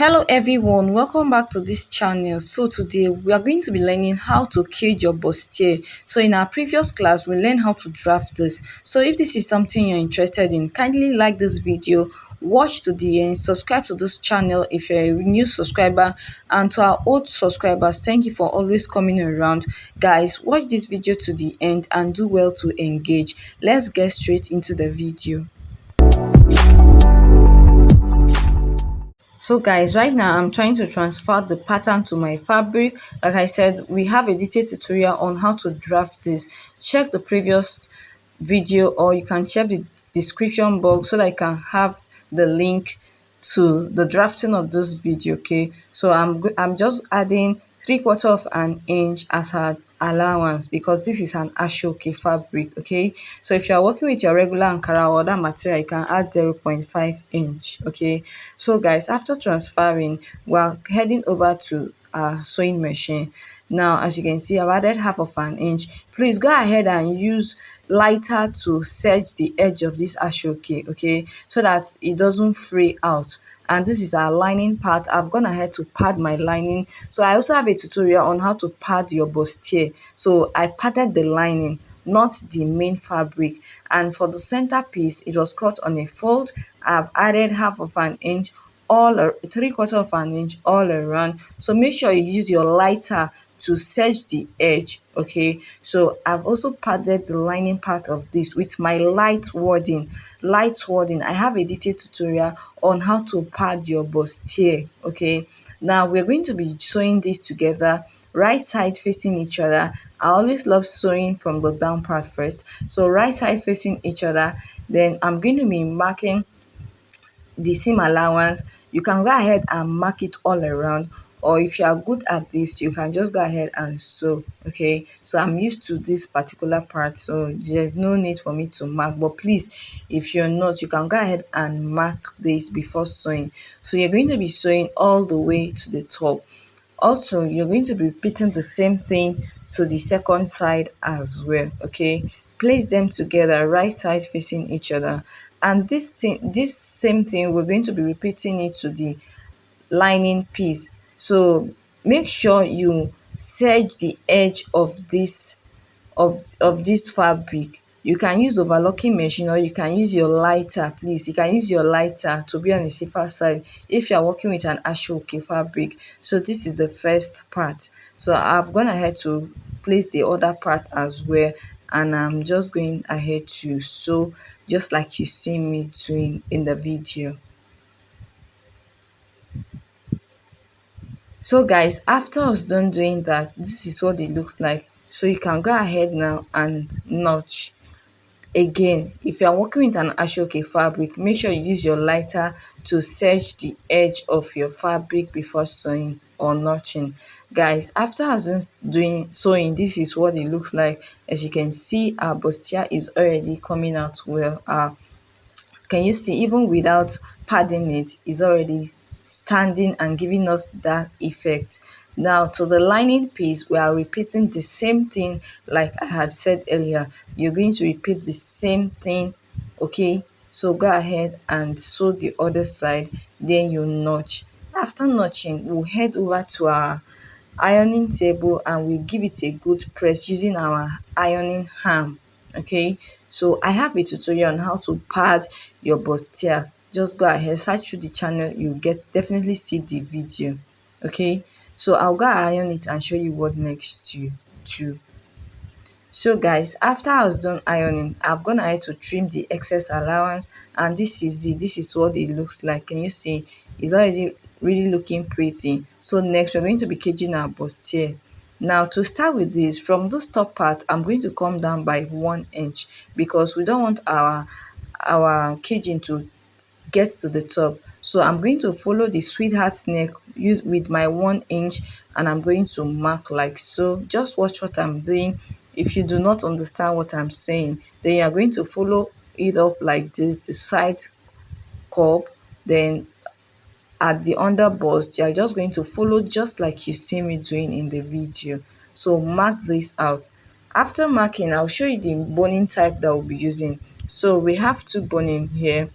Hello everyone, welcome back to this channel. So today we are going to be learning how to cage your bustier. So in our previous class we learned how to draft this. So if this is something you're interested in, kindly like this video, watch to the end, subscribe to this channel if you're a new subscriber, and to our old subscribers, thank you for always coming around. Guys, watch this video to the end and do well to engage. Let's get straight into the video. So guys, right now I'm trying to transfer the pattern to my fabric. Like I said, we have a detailed tutorial on how to draft this. Check the previous video, or you can check the description box so that I can have the link to the drafting of this video. Okay, so I'm just adding 3/4 of an inch as her allowance because this is an ashoke fabric. Okay, so if you are working with your regular ankara or other material, you can add 0.5 inch. Okay, so guys, after transferring, we're heading over to our sewing machine. Now as you can see, I've added half of an inch. Please go ahead and use lighter to serge the edge of this ashoke, okay, so that it doesn't fray out. And this is our lining part. I've gone ahead to pad my lining. So I also have a tutorial on how to pad your bustier. So I padded the lining, not the main fabric. And for the center piece, it was cut on a fold. I've added half of an inch, 3/4 of an inch all around. So make sure you use your lighter to serge the edge. Okay, so I've also padded the lining part of this with my light wording. I have a detailed tutorial on how to pad your bustier. Okay, now we're going to be sewing this together, right side facing each other. I always love sewing from the down part first, so right side facing each other. Then I'm going to be marking the seam allowance. You can go ahead and mark it all around, or if you are good at this, you can just go ahead and sew. Okay, so I'm used to this particular part, so there's no need for me to mark, but please, if you're not, you can go ahead and mark this before sewing. So you're going to be sewing all the way to the top. Also, you're going to be repeating the same thing to the second side as well. Okay, place them together, right side facing each other. And this same thing, we're going to be repeating it to the lining piece. So make sure you serge the edge of this fabric. You can use overlocking machine, or you can use your lighter. Please, you can use your lighter to be on the safer side if you are working with an ashoke fabric. So this is the first part. So I've gone ahead to place the other part as well, and I'm just going ahead to sew just like you see me doing in the video. So guys, after us done doing that, this is what it looks like. So you can go ahead now and notch. Again, if you are working with an ashoke fabric, make sure you use your lighter to serge the edge of your fabric before sewing or notching. Guys, after us doing sewing, this is what it looks like. As you can see, our bustier is already coming out well. Can you see, even without padding it, is already standing and giving us that effect. Now to the lining piece, we are repeating the same thing. Like I had said earlier, you're going to repeat the same thing. Okay, so go ahead and sew the other side, then you notch. After notching, we'll head over to our ironing table and we give it a good press using our ironing ham. Okay, so I have a tutorial on how to pad your bustier. Just go ahead, search through the channel, you get definitely see the video. Okay, so I'll go iron it and show you what next to do. So guys, after I was done ironing, I've gone ahead to trim the excess allowance, and this is what it looks like. Can you see? It's already really looking pretty. So next we're going to be caging our bustier. Now to start with this, from this top part, I'm going to come down by 1 inch because we don't want our caging to get to the top. So I'm going to follow the sweetheart neck use with my 1 inch, and I'm going to mark like so. Just watch what I'm doing. If you do not understand what I'm saying, then you are going to follow it up like this, the side curve, then at the under bust you are just going to follow just like you see me doing in the video. So mark this out. After marking, I'll show you the boning type that we'll be using. So we have two boning here.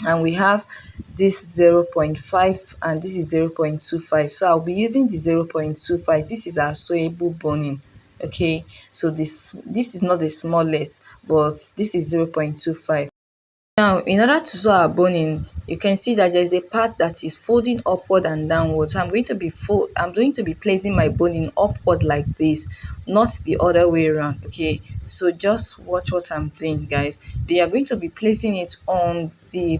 and we have this 0.5 and this is 0.25. So I'll be using the 0.25. This is our sewable boning. Okay, so this is not the smallest, but this is 0.25. Now, in order to sew our boning, you can see that there is a part that is folding upward and downward. So I'm going to be placing my boning upward like this, not the other way around. Okay, so just watch what I'm doing, guys. They are going to be placing it on the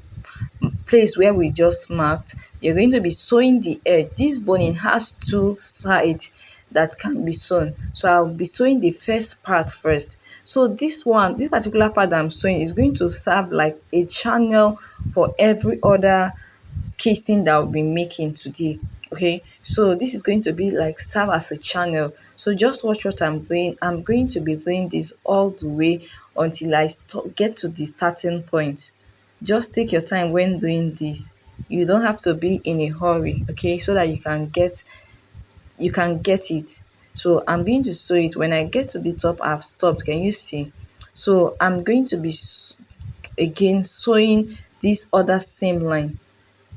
place where we just marked. You're going to be sewing the edge. This boning has two sides that can be sewn, so I'll be sewing the first part first. So this particular part that I'm sewing is going to serve like a channel for every other casing that I'll be making today. Okay, so this is going to be like serve as a channel. So just watch what I'm doing. I'm going to be doing this all the way until get to the starting point. Just take your time when doing this. You don't have to be in a hurry, okay, so that you can get it. So I'm going to sew it. When I get to the top, I've stopped. Can you see? So I'm going to be again sewing this other same line.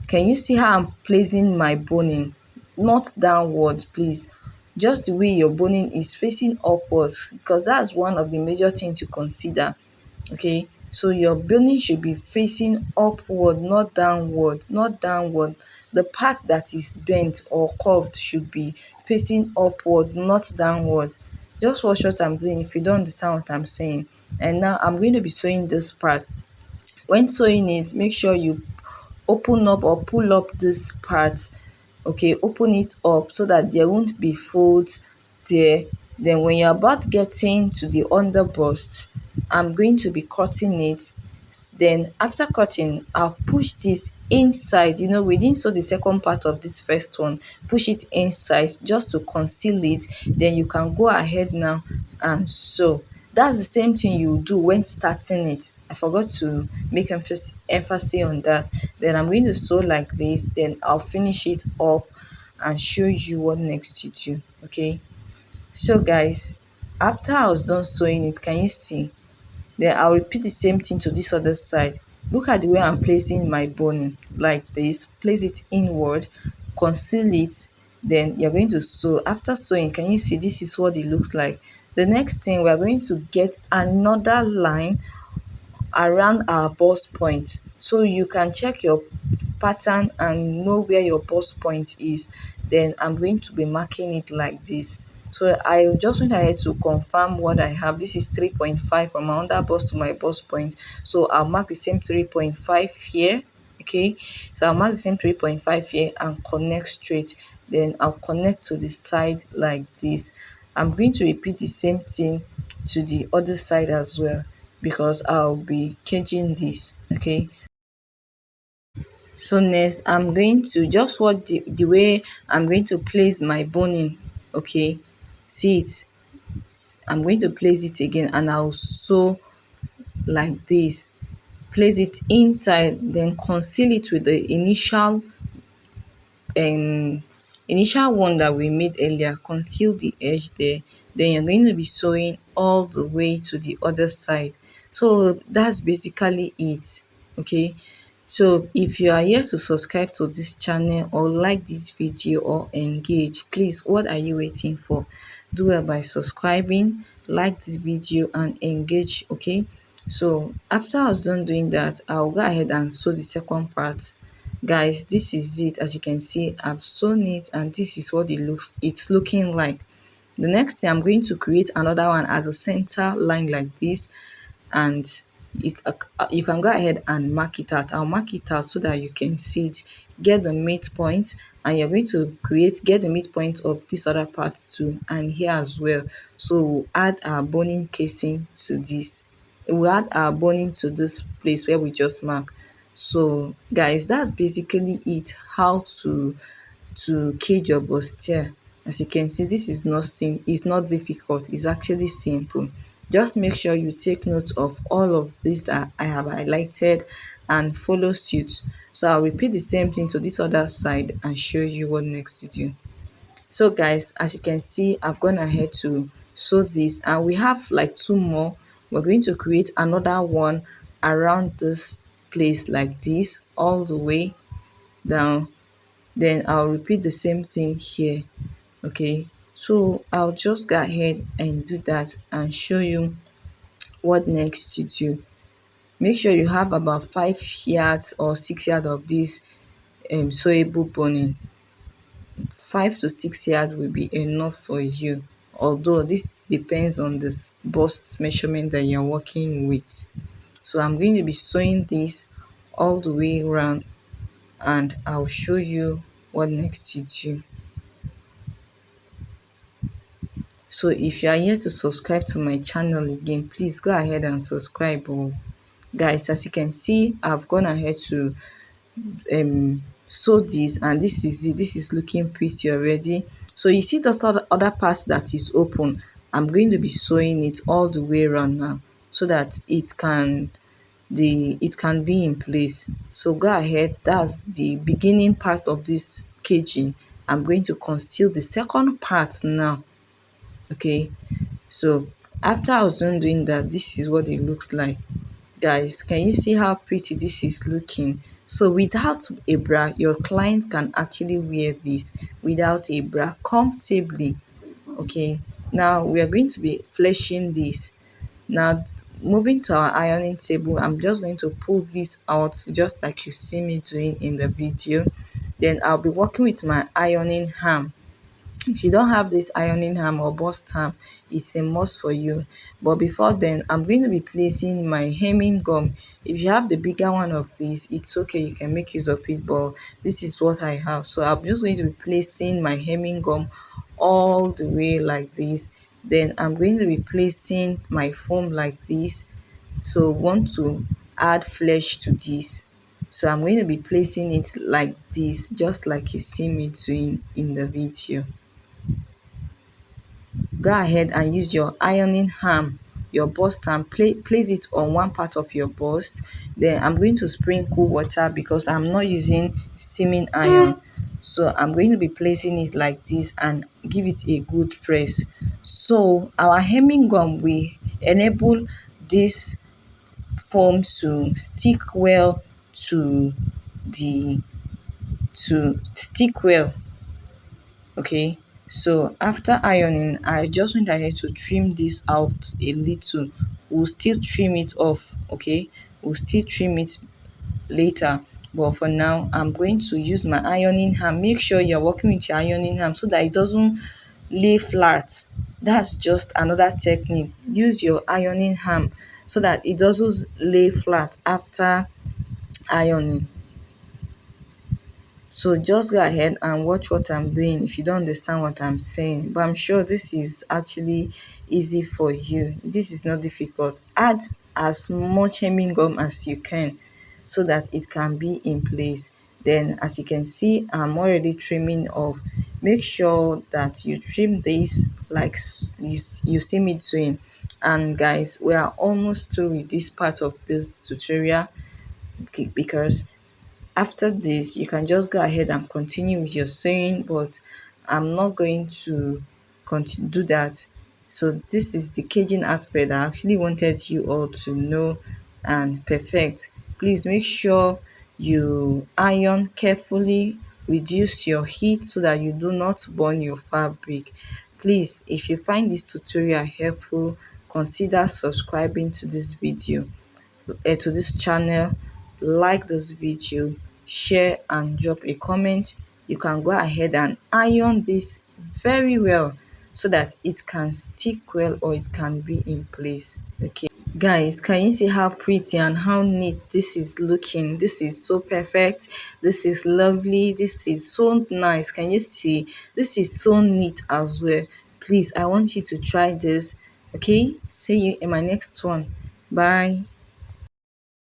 Can you see how I'm placing my boning? Not downward, please. Just the way your boning is facing upwards, because that's one of the major things to consider. Okay, so your boning should be facing upward, not downward, not downward. The part that is bent or curved should be facing upward, not downward. Just watch what I'm doing if you don't understand what I'm saying. And now I'm going to be sewing this part. When sewing it, make sure you open up or pull up this part. Okay, open it up so that there won't be folds there. Then when you're about getting to the under bust, I'm going to be cutting it. Then after cutting, I'll push this inside. We didn't sew the second part of this first one. Push it inside just to conceal it. Then you can go ahead now and sew. That's the same thing you do when starting it. I forgot to make emphasis on that. Then I'm going to sew like this. Then I'll finish it up and show you what next to do. Okay. So guys, after I was done sewing it, can you see? Then I'll repeat the same thing to this other side. Look at the way I'm placing my boning like this. Place it inward, conceal it, then you're going to sew. After sewing, can you see this is what it looks like? The next thing, we're going to get another line around our bust point, so you can check your pattern and know where your bust point is. Then I'm going to be marking it like this. So I just went ahead to confirm what I have. This is 3.5 from my under bust to my bust point, so I'll mark the same 3.5 here. Okay, so I'll mark the same 3.5 here and connect straight. Then I'll connect to the side like this. I'm going to repeat the same thing to the other side as well, because I'll be caging this. Okay, so next I'm going to just watch the way I'm going to place my boning. Okay, see it. I'm going to place it again and I'll sew like this. Place it inside, then conceal it with the initial one that we made earlier. Conceal the edge there. Then you're going to be sewing all the way to the other side. So that's basically it. Okay, so if you are here to subscribe to this channel or like this video or engage, please, what are you waiting for? Do it by subscribing, like this video and engage. Okay, so after I was done doing that, I'll go ahead and sew the second part. Guys, this is it. As you can see, I've sewn it and this is what it's looking like. The next thing, I'm going to create another one at the center line like this, and you can go ahead and mark it out. I'll mark it out so that you can see it. Get the midpoint, and you're going to get the midpoint of this other part too, and here as well. So we'll add our boning casing to this. We'll add our boning to this place where we just mark. So guys, that's basically it. How to cage your bustier. As you can see, this is it's not difficult, it's actually simple. Just make sure you take note of all of this that I have highlighted and follow suit. So I'll repeat the same thing to this other side and show you what next to do. So guys, as you can see, I've gone ahead to sew this and we have like two more. We're going to create another one around this place like this all the way down. Then I'll repeat the same thing here. Okay, so I'll just go ahead and do that and show you what next to do. Make sure you have about 5 yards or 6 yards of this sewable boning. 5 to 6 yards will be enough for you, although this depends on the bust measurement that you're working with. So I'm going to be sewing this all the way around, and I'll show you what next to do. So if you are here to subscribe to my channel again, please go ahead and subscribe. Oh, guys, as you can see, I've gone ahead to sew this, and this is it. This is looking pretty already. So you see those other parts that is open, I'm going to be sewing it all the way around now, so that it can be in place. So go ahead, that's the beginning part of this caging. I'm going to conceal the second part now. Okay, so after I was done doing that, this is what it looks like. Guys, can you see how pretty this is looking? So without a bra, your client can actually wear this without a bra comfortably. Okay, now we are going to be fleshing this. Now, moving to our ironing table, I'm just going to pull this out just like you see me doing in the video. Then I'll be working with my ironing ham. If you don't have this ironing ham or bust ham, it's a must for you. But before then, I'm going to be placing my hemming gum. If you have the bigger one of these, it's okay, you can make use of it, but this is what I have. So I'm just going to be placing my hemming gum all the way like this. Then I'm going to be placing my foam like this. So want to add flesh to this. So I'm going to be placing it like this, just like you see me doing in the video. Go ahead and use your ironing ham, your bust ham, place it on one part of your bust. Then I'm going to sprinkle water because I'm not using steaming iron. So I'm going to be placing it like this and give it a good press. So our hemming gum will enable this foam to stick well to the to stick well. Okay, so after ironing, I just went ahead to trim this out a little. We'll still trim it off. Okay, we'll still trim it later, but for now I'm going to use my ironing ham. Make sure you're working with your ironing ham so that it doesn't lay flat. That's just another technique. Use your ironing ham so that it doesn't lay flat after ironing. So just go ahead and watch what I'm doing if you don't understand what I'm saying. But I'm sure this is actually easy for you. This is not difficult. Add as much hemming gum as you can so that it can be in place. Then as you can see, I'm already trimming off. Make sure that you trim this like you see me doing. And guys, we are almost through with this part of this tutorial, because after this you can just go ahead and continue with your sewing, but I'm not going to continue do that. So this is the caging aspect I actually wanted you all to know and perfect. Please make sure you iron carefully, reduce your heat so that you do not burn your fabric. Please, if you find this tutorial helpful, consider subscribing to this video, to this channel, like this video, share and drop a comment. You can go ahead and iron this very well so that it can stick well or it can be in place. Okay, guys, can you see how pretty and how neat this is looking? This is so perfect, this is lovely, this is so nice. Can you see? This is so neat as well. Please, I want you to try this. Okay, see you in my next one. Bye.